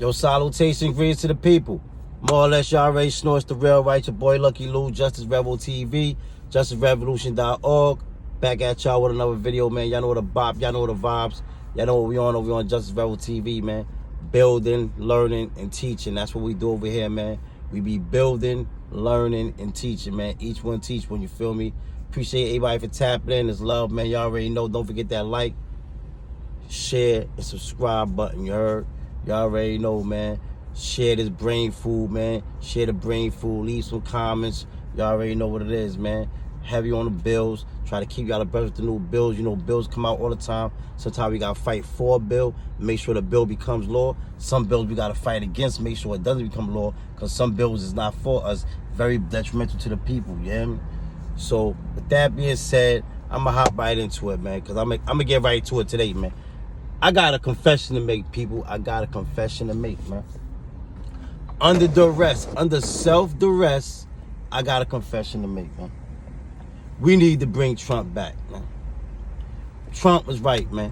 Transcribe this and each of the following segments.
Yo, salutation, greetings to the people. More or less, y'all already know it's the real right. Your boy Lucky Lou, Justice Rebel TV, JusticeRevolution.org. Back at y'all with another video, man. Y'all know the bop, y'all know the vibes. Y'all know what we on over on Justice Rebel TV, man. Building, learning, and teaching. That's what we do over here, man. We be building, learning, and teaching, man. Each one teach one, you feel me? Appreciate everybody for tapping in. It's love, man. Y'all already know. Don't forget that like, share, and subscribe button, you heard? Y'all already know, man. Share this brain food, man. Share the brain food. Leave some comments. Y'all already know what it is, man. Heavy on the bills. Try to keep y'all abreast with the new bills. You know, bills come out all the time. Sometimes we got to fight for a bill. Make sure the bill becomes law. Some bills we got to fight against. Make sure it doesn't become law. Because some bills is not for us. Very detrimental to the people, you hear me? So, with that being said, I'm going to hop right into it, man. Because I'm going to get right to it today, man. I got a confession to make, people. I got a confession to make, man. Under duress, under self-duress, I got a confession to make, man. We need to bring Trump back, man. Trump was right, man.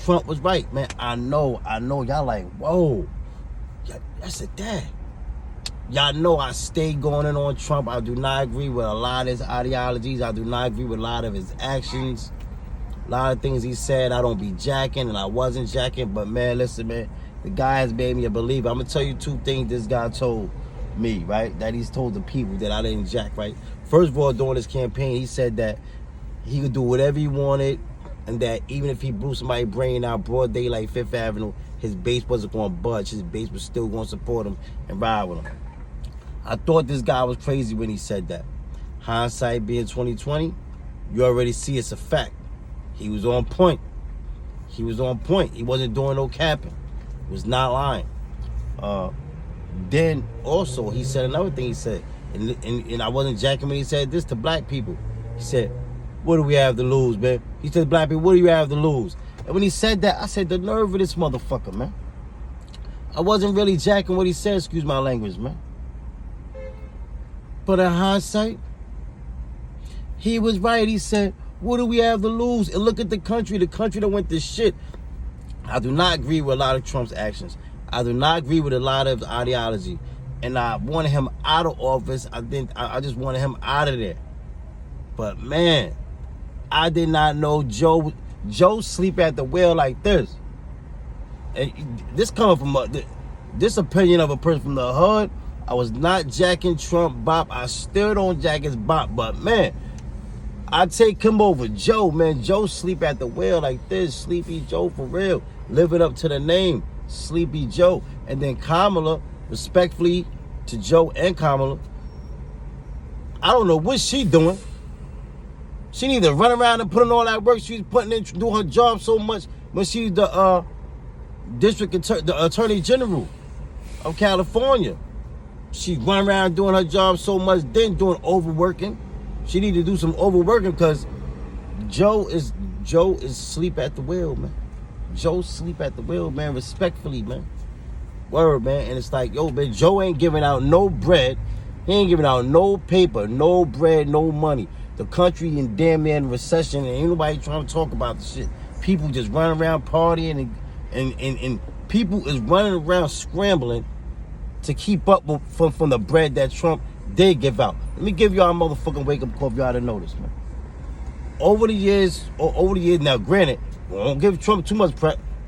Trump was right, man. I know. Y'all like, whoa. That's a dad. Y'all know I stay going in on Trump. I do not agree with a lot of his ideologies. I do not agree with a lot of his actions. A lot of things he said, I don't be jacking, and I wasn't jacking. But, man, listen, man, the guy has made me a believer. I'm going to tell you two things this guy told me, right, that he's told the people that I didn't jack, right? First of all, during his campaign, he said that he could do whatever he wanted, and that even if he blew somebody's brain out broad daylight, Fifth Avenue, his base wasn't going to budge. His base was still going to support him and ride with him. I thought this guy was crazy when he said that. Hindsight being 2020, you already see it's a fact. He was on point. He was on point. He wasn't doing no capping. He was not lying. Then also he said another thing. He said, and I wasn't jacking when he said this to black people. He said, "What do we have to lose, man?" He said, "Black people, what do you have to lose?" And when he said that, I said, the nerve of this motherfucker, man. I wasn't really jacking what he said. Excuse my language, man. But in hindsight, he was right. He said, what do we have to lose? And look at the country that went to shit. I do not agree with a lot of Trump's actions. I do not agree with a lot of his ideology. And I wanted him out of office. I just wanted him out of there. But, man, I did not know Joe sleep at the wheel like this. And this coming from this opinion of a person from the hood. I was not jacking Trump bop. I still don't jack his bop. But, man, I take him over Joe, man. Joe sleep at the wheel like this. Sleepy Joe for real. Living up to the name, Sleepy Joe. And then Kamala, respectfully to Joe and Kamala, I don't know what she doing. She need to run around and put in all that work she's putting in, do her job so much when she's the the Attorney General of California. She run around doing her job so much, then doing overworking. She need to do some overworking because Joe is sleep at the wheel, man. Joe sleep at the wheel, man, respectfully, man. Word, man. And it's like, yo, man, Joe ain't giving out no bread. He ain't giving out no paper, no bread, no money. The country in damn near in recession, and ain't nobody trying to talk about the shit. People just running around partying, and people is running around scrambling to keep up with, from the bread that Trump did give out. Let me give y'all a motherfucking wake-up call if y'all didn't notice, man. Over the years, now granted, we don't give Trump too much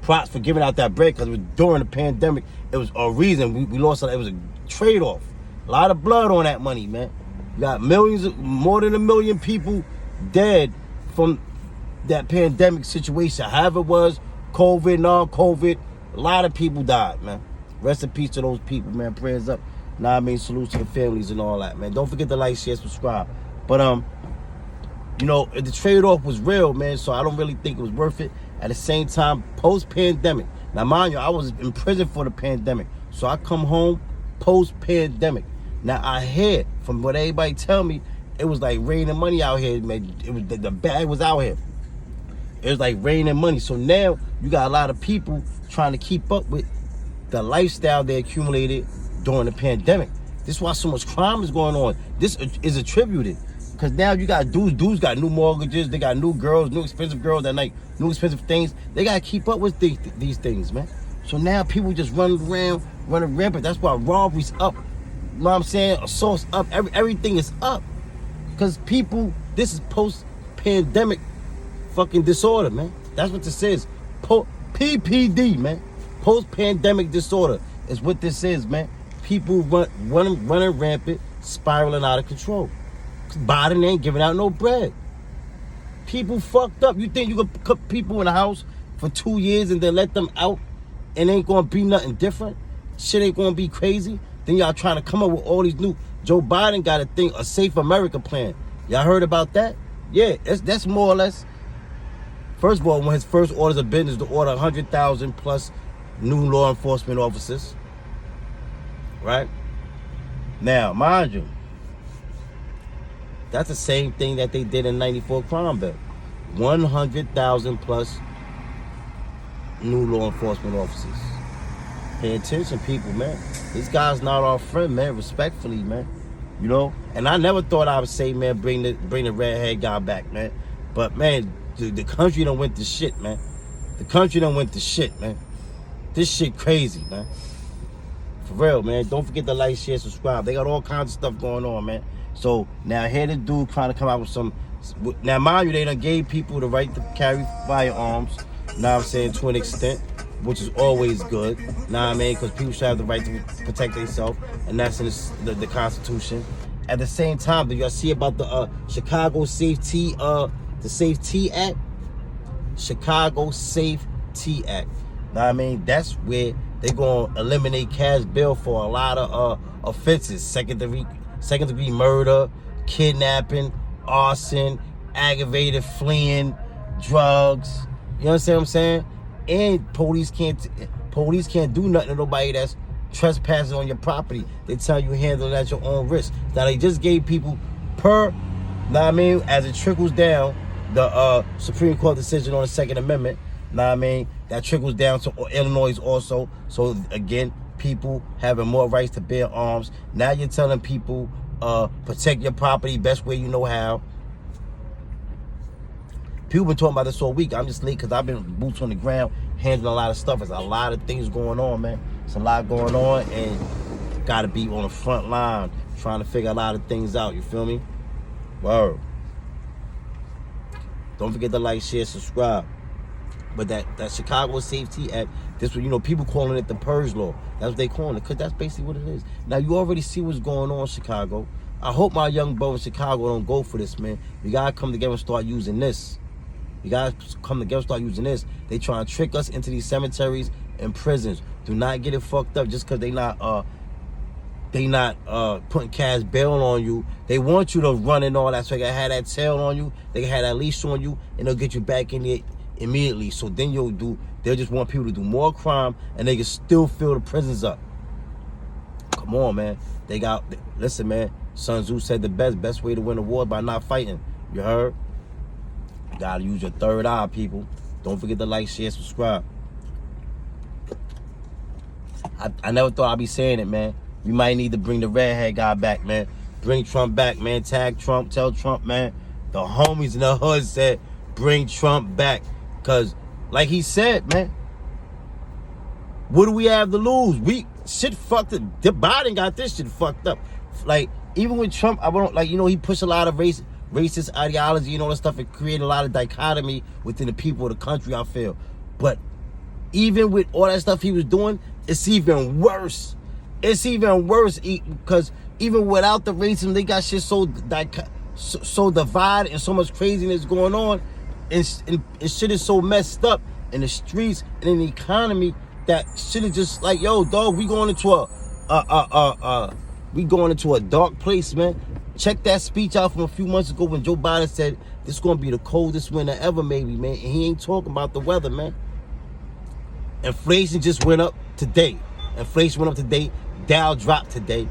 props for giving out that bread because it was during the pandemic. It was a reason we lost it. It was a trade-off. A lot of blood on that money, man. You got more than 1 million people dead from that pandemic situation. However it was, COVID, non-COVID, a lot of people died, man. Rest in peace to those people, man. Prayers up. Nah, I mean, salute to the families and all that, man. Don't forget to like, share, subscribe. But, you know, the trade-off was real, man, so I don't really think it was worth it. At the same time, post-pandemic. Now, mind you, I was in prison for the pandemic. So I come home post-pandemic. Now, I hear from what everybody tell me, it was like raining money out here, man. It was the bag was out here. It was like raining money. So now you got a lot of people trying to keep up with the lifestyle they accumulated during the pandemic. This is why so much crime is going on. This is attributed because now you got dudes got new mortgages, they got new girls, new expensive girls that like new expensive things. They got to keep up with these things, man. So now people just running rampant. That's why robbery's up. You know what I'm saying? Assault's up. Everything is up. Because people, this is post-pandemic fucking disorder, man. That's what this is. PPD, man. Post-pandemic disorder is what this is, man. People running rampant, spiraling out of control. Biden ain't giving out no bread. People fucked up. You think you could put people in a house for 2 years and then let them out and ain't gonna be nothing different? Shit ain't gonna be crazy? Then y'all trying to come up with all these new... Joe Biden got a Safe America plan. Y'all heard about that? Yeah, that's more or less... First of all, one of his first orders of business to order 100,000 plus new law enforcement officers. Right? Now, mind you, that's the same thing that they did in 94 crime bill. 100,000 plus new law enforcement officers. Pay attention, people, man. This guy's not our friend, man. Respectfully, man. You know? And I never thought I would say, man, bring the redhead guy back, man. But, man, the country done went to shit, man. The country done went to shit, man. This shit crazy, man. For real, man. Don't forget to like, share, subscribe. They got all kinds of stuff going on, man. So, now here the dude trying to come out with some... Now, mind you, they done gave people the right to carry firearms. You know what I'm saying? To an extent. Which is always good. You know what I mean? Because people should have the right to protect themselves. And that's in the Constitution. At the same time, did y'all see about the Chicago Safety... the Safety Act? Chicago Safety Act. Know what I mean? That's where they gonna eliminate cash bail for a lot of offenses. Second degree murder, kidnapping, arson, aggravated fleeing, drugs. You understand what I'm saying? And police can't do nothing to nobody that's trespassing on your property. They tell you handle it at your own risk. Now they just gave people know what I mean, as it trickles down, the Supreme Court decision on the Second Amendment, know what I mean, that trickles down to Illinois also. So again, people having more rights to bear arms. Now you're telling people protect your property best way you know how. People been talking about this all week. I'm just late because I've been boots on the ground, handling a lot of stuff. There's a lot of things going on, man. There's a lot going on, and got to be on the front line trying to figure a lot of things out. You feel me? Word. Don't forget to like, share, subscribe. But that Chicago Safety Act, this one, you know, people calling it the Purge Law. That's what they calling it, because that's basically what it is. Now, you already see what's going on in Chicago. I hope my young bro in Chicago don't go for this, man. We got to come together and start using this. You guys come together and start using this. They trying to trick us into these cemeteries and prisons. Do not get it fucked up just because they not putting cash bail on you. They want you to run and all that, so they can have that tail on you. They can have that leash on you, and they'll get you back in there immediately. So then they'll just want people to do more crime, and they can still fill the prisons up. Come on, man. Listen, man. Sun Tzu said the best way to win a war is by not fighting. You heard? You gotta use your third eye, people. Don't forget to like, share, subscribe. I never thought I'd be saying it, man. We might need to bring the redhead guy back, man. Bring Trump back, man. Tag Trump. Tell Trump, man. The homies in the hood said, bring Trump back. Because, like he said, man, what do we have to lose? Shit fucked up. Biden got this shit fucked up. Like, even with Trump, he pushed a lot of racist ideology and all that stuff. It created a lot of dichotomy within the people of the country, I feel. But even with all that stuff he was doing, it's even worse. It's even worse because even without the racism, they got shit so divided and so much craziness going on, and shit is so messed up in the streets and in the economy that shit is just like, yo, dog, we going into a dark place, man. Check that speech out from a few months ago when Joe Biden said this is gonna be the coldest winter ever, maybe, man. And he ain't talking about the weather, man. Inflation just went up today. Dow dropped today.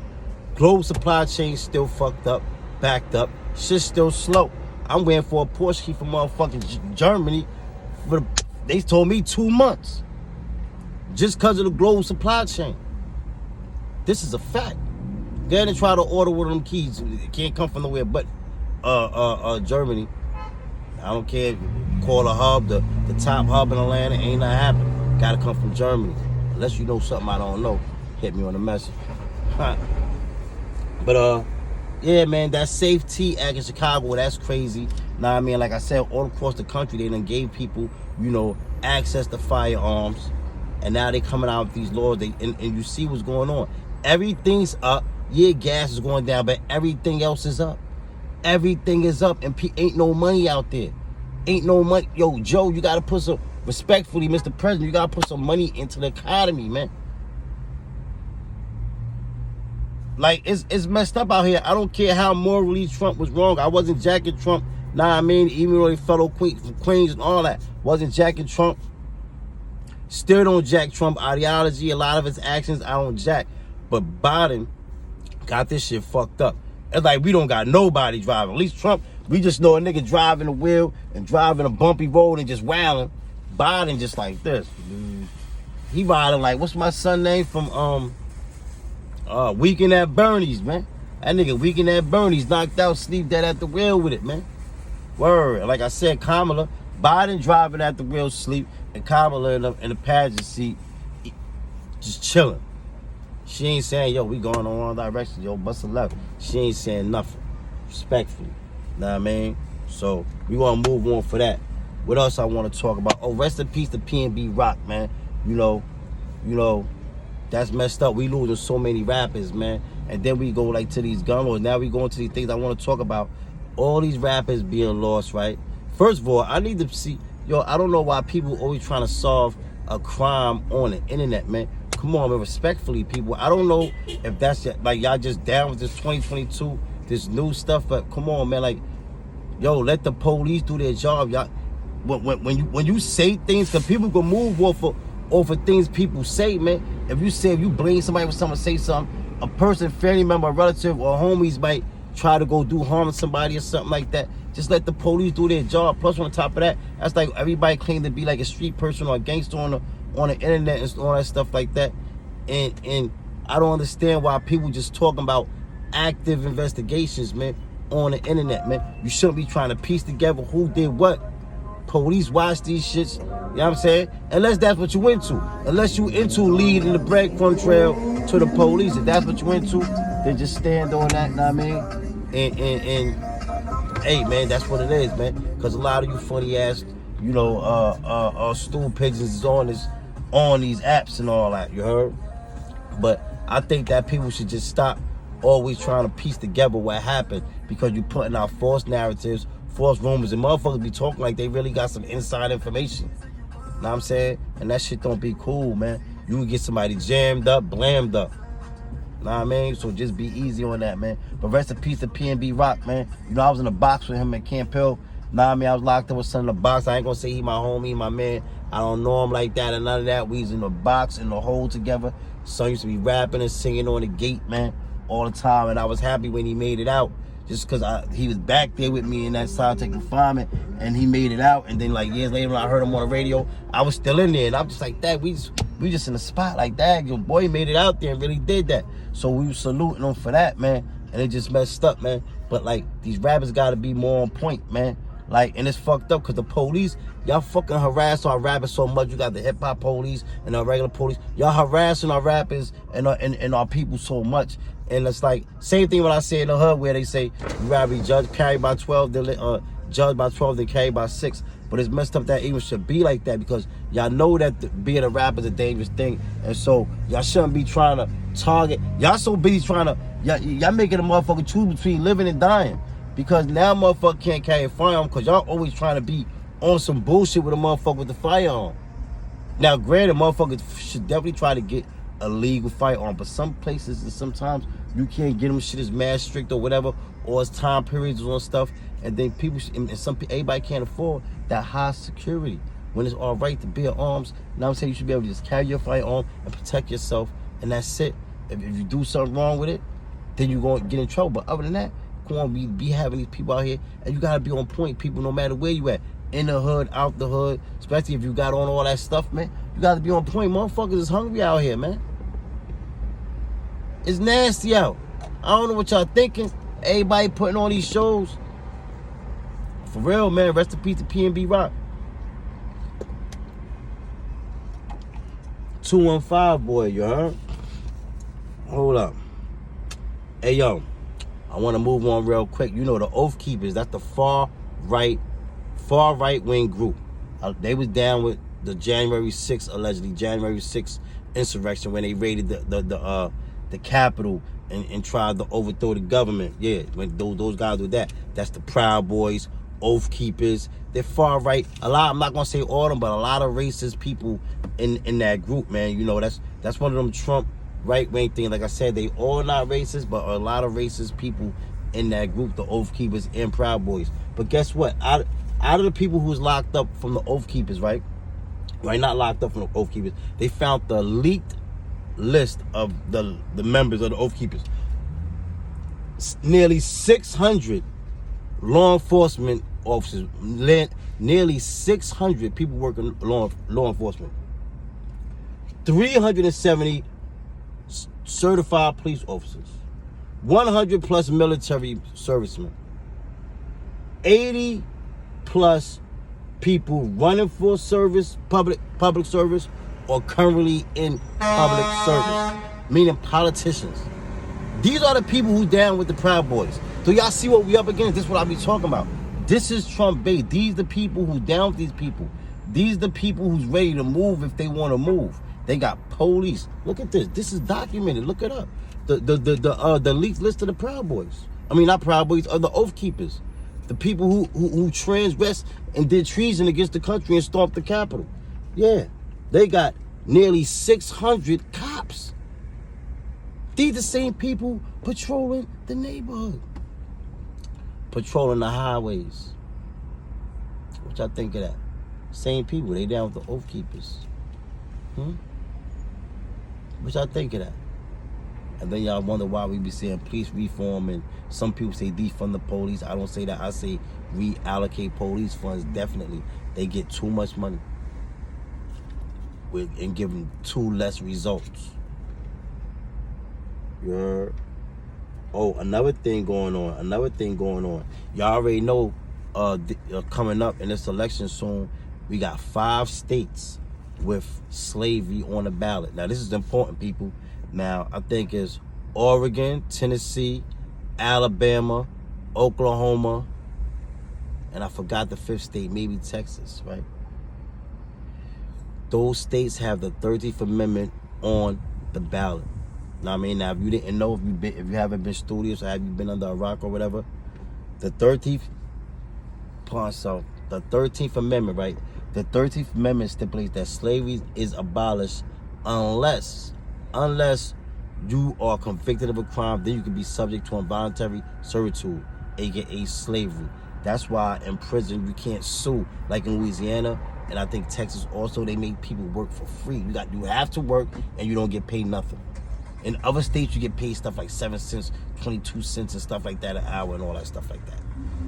Global supply chain still fucked up, backed up. Shit's still slow. I'm waiting for a Porsche key from motherfucking Germany. They told me 2 months. Just because of the global supply chain. This is a fact. Go ahead and try to order one of them keys. It can't come from nowhere but Germany. I don't care if you call a hub, the top hub in Atlanta, ain't not happening. Gotta come from Germany. Unless you know something I don't know, hit me on the message. But yeah, man, that Safety Act in Chicago, that's crazy. Know what I mean? Like I said, all across the country, they done gave people, access to firearms. And now they coming out with these laws. And you see what's going on. Everything's up. Yeah, gas is going down, but everything else is up. Everything is up, and ain't no money out there. Ain't no money. Yo, Joe, you got to put some, respectfully, Mr. President, you got to put some money into the economy, man. Like, it's messed up out here. I don't care how morally Trump was wrong. I wasn't jacking Trump. Nah, I mean, even though they fellow Queens and all that, wasn't jacking Trump. Still don't jack Trump ideology. A lot of his actions, I don't jack. But Biden got this shit fucked up. It's like we don't got nobody driving. At least Trump, we just know a nigga driving a wheel and driving a bumpy road and just wailing. Biden just like this. He riding like, what's my son name from Weekend at Bernie's, man. That nigga Weekend at Bernie's knocked out, sleep dead at the wheel with it, man. Word. Like I said, Kamala, Biden driving at the wheel, sleep, and Kamala in the passenger seat, just chilling. She ain't saying, yo, we going on one direction, yo, bust a left. She ain't saying nothing, respectfully. Know what I mean? So we gonna move on for that. What else I want to talk about? Oh, rest in peace to PNB Rock, man. You know, that's messed up. We losing so many rappers, man. And then we go like to these gun laws. Now we going to these things I want to talk about. All these rappers being lost, right? First of all, I need to see, I don't know why people always trying to solve a crime on the internet, man. Come on, man, respectfully, people. I don't know if that's like y'all just down with this 2022, this new stuff, but come on, man, like, let the police do their job, y'all. When you say things, because people can move off of things people say, man. If you blame somebody when someone say something, a person, family member, relative, or homies might try to go do harm to somebody or something like that. Just let the police do their job. Plus, on top of that, that's like everybody claim to be like a street person or a gangster on the internet and all that stuff like that. And I don't understand why people just talking about active investigations, man, on the internet, man. You shouldn't be trying to piece together who did what. Police watch these shits, you know what I'm saying? Unless that's what you into. Unless you into leading the breadcrumb trail to the police. If that's what you into, then just stand on that, you know what I mean? And hey, man, that's what it is, man. Because a lot of you funny ass, stool pigeons is on these apps and all that, you heard? But I think that people should just stop always trying to piece together what happened, because you putting out false narratives, false rumors, and motherfuckers be talking like they really got some inside information. Know what I'm saying? And that shit don't be cool, man. You can get somebody jammed up, blamed up. Know what I mean? So just be easy on that, man. But rest in peace to PNB Rock, man. I was in a box with him at Camp Hill. Know what I mean? I was locked up with son in the box. I ain't gonna say he my homie, my man. I don't know him like that and none of that. We was in the box, in the hole together. Son used to be rapping and singing on the gate, man, all the time. And I was happy when he made it out. Just because he was back there with me in that solitary confinement, and he made it out. And then like years later when I heard him on the radio, I was still in there. And I'm just like, Dad, we just in the spot like that. Your boy made it out there and really did that. So we was saluting him for that, man. And it just messed up, man. But like, these rappers gotta be more on point, man. Like, and it's fucked up because the police, y'all fucking harass our rappers so much. You got the hip hop police and our regular police. Y'all harassing our rappers and our people so much. And it's like, same thing when I say in the hood where they say, you rather be judged, carried by 12, than judged by 12 than carried by 6. But it's messed up that even should be like that, because y'all know that being a rapper is a dangerous thing. And so y'all shouldn't be trying to target. Y'all so busy trying to, y'all making a motherfucker choose between living and dying. Because now motherfucker can't carry a firearm because y'all always trying to be on some bullshit with a motherfucker with the firearm. Now granted, motherfuckers should definitely try to get a legal firearm, but some places and sometimes you can't get them. Shit is mad strict or whatever, or it's time periods on stuff, and then people everybody can't afford that high security when it's all right to bear arms. Now I'm saying you should be able to just carry your firearm and protect yourself, and that's it. If you do something wrong with it, then you're going to get in trouble. But other than that, come on, be having these people out here, and you gotta be on point, people, no matter where you at. In the hood, out the hood, especially if you got on all that stuff, man. You gotta be on point. Motherfuckers is hungry out here, man. It's nasty out. I don't know what y'all thinking. Everybody putting on these shows. For real, man. Rest in peace to PNB Rock. 215 boy, you heard? Hold up. Hey, yo, I want to move on real quick. You know, the Oath Keepers, that's the far right wing group. They was down with the January 6th, allegedly January 6th insurrection when they raided the Capitol and tried to overthrow the government. Yeah, when those guys do that. That's the Proud Boys, Oath Keepers. They're far right. A lot, I'm not gonna say all of them, but a lot of racist people in that group, man. You know, that's one of them Trump right wing things. Like I said, they all not racist, but a lot of racist people in that group, the Oath Keepers and Proud Boys. But guess what? Out of the people who was locked up from the Oath Keepers, right, not locked up from the Oath Keepers, they found the leaked list of the members of the Oath Keepers. Nearly 600 law enforcement officers, nearly 600 people working law enforcement, 370 certified police officers, 100 plus military servicemen, 80 plus people running for service, public service, or currently in public service, meaning politicians. These are the people who down with the Proud Boys. So y'all see what we up against? This is what I be talking about. This is Trump bait. These the people who down with these people. These the people who's ready to move if they want to move. They got police. Look at this. This is documented. Look it up. The leaked list of the Proud Boys. I mean, not Proud Boys, are the Oath Keepers. The people who transgressed and did treason against the country and stormed the Capitol. Yeah. They got nearly 600 cops. These the same people patrolling the neighborhood. Patrolling the highways. What y'all think of that? Same people. They down with the Oath Keepers. What y'all think of that? And then y'all wonder why we be saying police reform, and some people say defund the police. I don't say that. I say reallocate police funds. Definitely. They get too much money and give them too less results. Yeah. Oh, another thing going on. Y'all already know coming up in this election soon, we got 5 states with slavery on the ballot. Now, this is important, people. Now, I think it's Oregon, Tennessee, Alabama, Oklahoma, and I forgot the 5th state, maybe Texas, right? Those states have the 13th Amendment on the ballot. Now, I mean, now, if you didn't know, if you haven't been studious or have you been under a rock or whatever, the 13th Amendment, right? The 13th Amendment stipulates that slavery is abolished unless you are convicted of a crime, then you can be subject to involuntary servitude, aka slavery. That's why in prison you can't sue, like in Louisiana, and I think Texas also, they make people work for free. You have to work and you don't get paid nothing. In other states you get paid stuff like 7 cents, 22 cents and stuff like that an hour and all that stuff like that.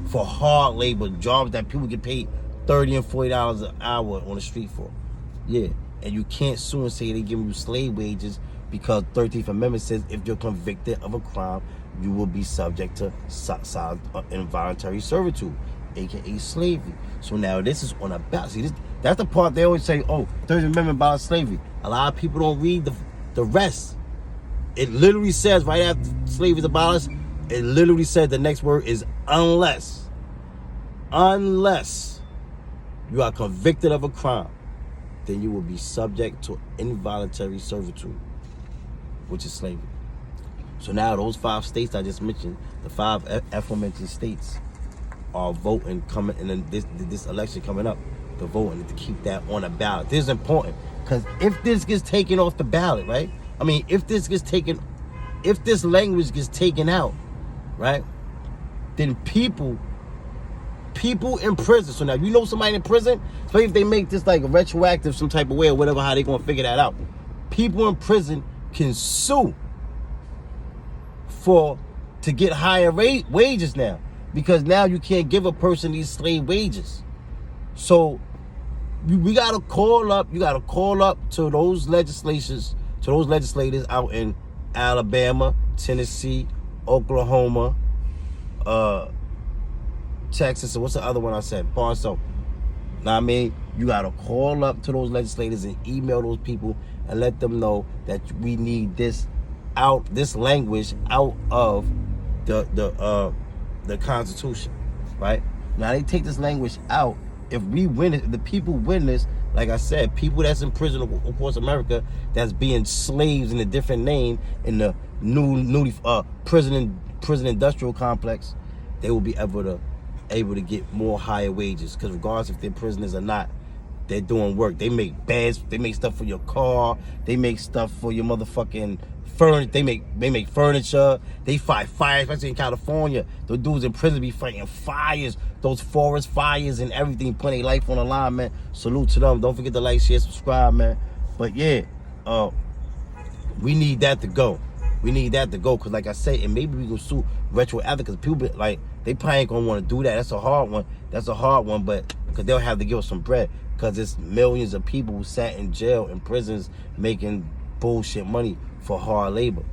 For hard labor, jobs that people get paid $30 and $40 an hour on the street for. Yeah. And you can't sue and say they give you slave wages, because 13th Amendment says if you're convicted of a crime, you will be subject to involuntary servitude, aka slavery. So now this is on a ballot. See, that's the part they always say, oh, 13th Amendment about slavery. A lot of people don't read the rest. It literally says right after slavery is abolished, it literally said the next word is unless you are convicted of a crime, then you will be subject to involuntary servitude, which is slavery. So now those 5 states I just mentioned, the 5 aforementioned states, are voting coming in this election coming up. They're voting to keep that on the ballot. This is important, because if this gets taken off the ballot, right? I mean, if this language gets taken out, right? Then people in prison. So now you know somebody in prison, especially if they make this like retroactive some type of way or whatever, how they gonna figure that out. People in prison can sue to get higher wages now, because now you can't give a person these slave wages. So we gotta call up. You gotta call up to those legislators out in Alabama, Tennessee, Oklahoma, Texas, and what's the other one I said? So Know what I mean? You gotta call up to those legislators and email those people and let them know that we need this language out of the Constitution, right? Now they take this language out. If we win it, the people win this. Like I said, people that's in prison across America that's being slaves in a different name in the new prison industrial complex, they will be able to get more higher wages, because regardless if they're prisoners or not, they're doing work. They make beds, they make stuff for your car, they make stuff for your motherfucking furniture. They make furniture. They fight fires, especially in California. The dudes in prison be fighting fires, those forest fires and everything, putting their life on the line, man. Salute to them. Don't forget to like, share, subscribe, man. But yeah, we need that to go. We need that to go, because like I said, and maybe we can sue retroactive, because people be like, they probably ain't gonna want to do that. That's a hard one, but because they'll have to give us some bread, because it's millions of people who sat in jail in prisons making bullshit money for hard labor.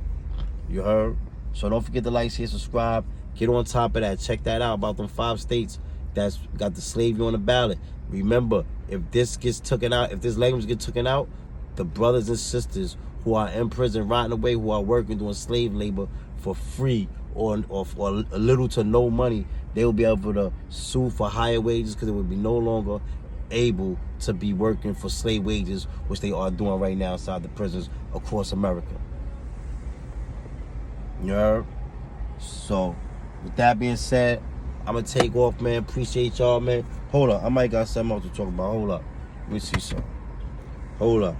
You heard? So don't forget to like, share, subscribe. Get on top of that. Check that out about them 5 states that's got the slavery on the ballot. Remember, if this gets taken out, if this language gets taken out, the brothers and sisters who are in prison rotting away, who are working doing slave labor for free or for a little to no money, they will be able to sue for higher wages, because they will be no longer able to be working for slave wages, which they are doing right now inside the prisons across America. You heard? So, with that being said, I'm going to take off, man. Appreciate y'all, man. Hold up. I might got something else to talk about. Hold up. Let me see something. Hold up.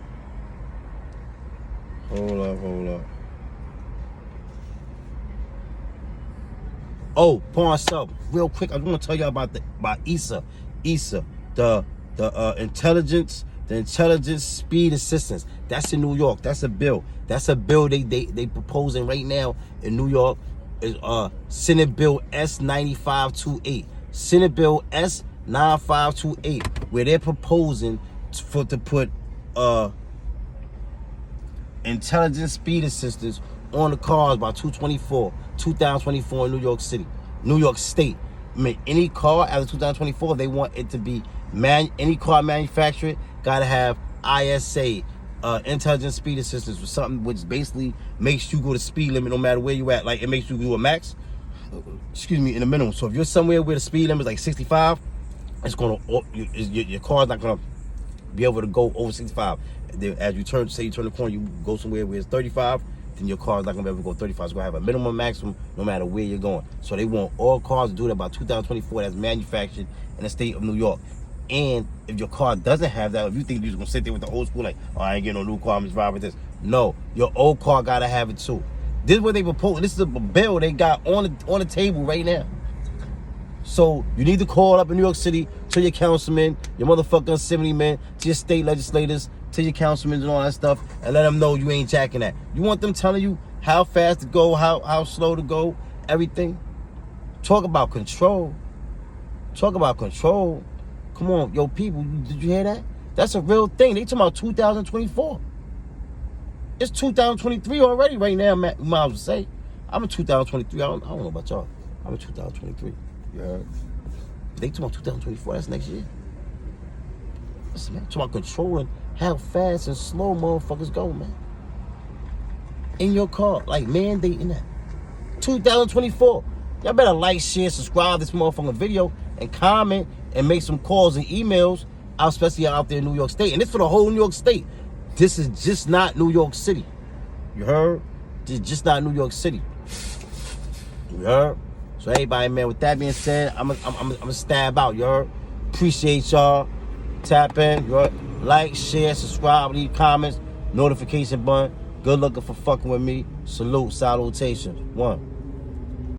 Oh, pawn sub. Real quick, I want to tell y'all about ISA. ISA, the intelligence speed assistance. That's in New York. That's a bill. They proposing right now in New York. Is Senate Bill S9528. Senate Bill S9528, where they're proposing to put intelligence speed assistance on the cars by 2024 in New York City, New York State. I mean, any car after 2024, they want it to be any car manufactured gotta have ISA, intelligence speed assistance, or something which basically makes you go the speed limit no matter where you at. Like, it makes you go a max, in the minimum. So if you're somewhere where the speed limit is like 65, it's gonna your car's not gonna be able to go over 65. As you turn the corner, you go somewhere where it's 35, then your car's not gonna be able to go 35. It's gonna have a minimum, maximum, no matter where you're going. So they want all cars to do that by 2024 that's manufactured in the state of New York. And if your car doesn't have that, if you think you're just gonna sit there with the old school, like, oh, I ain't getting no new car, I'm just riding with this. No, your old car gotta have it too. This is what they propose. This is a bill they got on the table right now. So you need to call up in New York City to your councilman, your motherfucking assemblyman, to your state legislators, to your councilmen and all that stuff, and let them know you ain't jacking that. You want them telling you how fast to go, how slow to go, everything. Talk about control. Come on, yo, people, did you hear that? That's a real thing. They talking about 2024. It's 2023 already right now, Matt. You might as well say. I'm in 2023. I don't know about y'all. I'm in 2023. Yeah. They talking about 2024. That's next year. Listen, man, talking about controlling how fast and slow motherfuckers go, man. In your car, like mandating that. 2024. Y'all better like, share, subscribe to this motherfucking video, and comment and make some calls and emails, especially out there in New York State. And this for the whole New York State. This is just not New York City. You heard? This is just not New York City. You heard? So everybody, man, with that being said, I'm a stab out, you heard? Appreciate y'all. Tap in, you heard? Like, share, subscribe, leave comments, notification button. Good looking for fucking with me. Salute, salutation. 1.